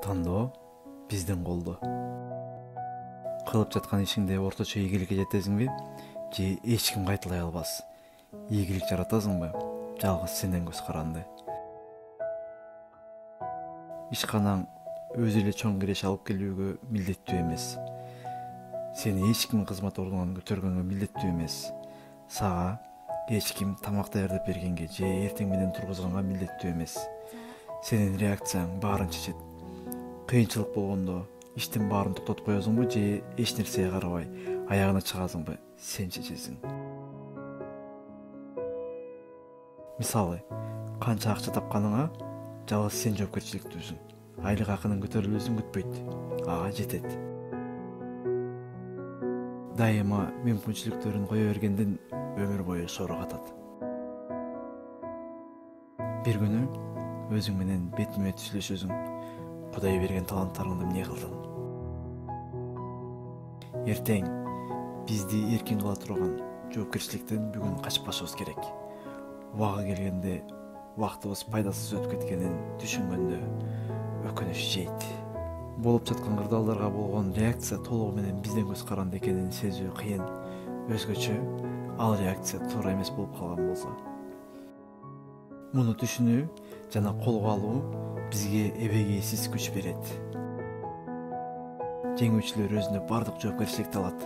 Тандоо биздин колдо. Кылып жаткан ишиңде орточо ийгиликке жетесиңби же эч ким кайталай албас? Ийгилик жаратасыңбы жалгыз сенден көз каранды? Ишканаң өзү эле чоң киреш алып келүүгө милдеттүү эмес. Сени эч ким кызмат ордунан көтөргөнгө милдеттүү эмес. Сага эч ким тамак даярдап бергенге же эртең менен тургузганга милдеттүү эмес. Сенин реакцияң баарын чечет. Кыйынчылык болгондо иштин баарын токтотуп коесуңбу же эч нерсеге карабай аягына чыгасыңбы, сен чечесиң. Мисалы, канча акча тапканыңа жалгыз сен жоопкерчиликтүүсүң. Айлык акынын көтөрүлүүсүн күтпөйт, ага жетет. Дайыма мүмкүнчүлүктөрүн кое бергенден өмүр бою сороо катат. Бир күнү өзүң менен бетме бет сүйлөшөсүң. Кудай берген таланттарыңды эмне кылдың? Эртең бизди эркин кыла турган жоопкерчиликтен бүгүн качпашыбыз керек. Убагы келгенде убактыбыз пайдасыз өтүп кеткенин түшүнгөндө өкүнүч жейт. Болуп жаткан кырдаалдарга болгон реакция толугу менен бизден көз каранды экенин сезүү кыйын. Өзгөчө ал реакция туура эмес болуп калган болсо. Муну түшүнүү жана колго алуу бизге эбегейсиз күч берет. Жеңүүчүлөр өзүнө бардык жоопкерчиликти алат.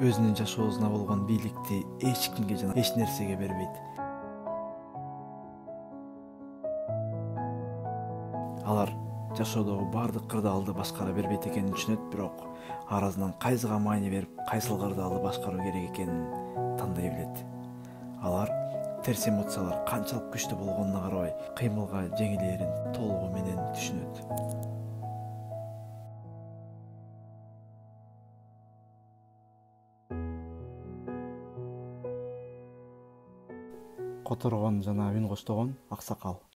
Өзүнүн жашоосуна болгон бийликти эч кимге жана эч нерсеге бербейт. Алар жашоодогу бардык кырдаалды башкара бербейт экенин түшүнөт, бирок арасынан кайсыга маани берип, кайсыл кырдаалды башкаруу керек экенин тандай билет. Алар терс эмоциялар канчалык күчтүү болгонуна карабай кыймылга жеңилээрин толугу менен түшүнөт. Которгон жана үн коштогон аксакал.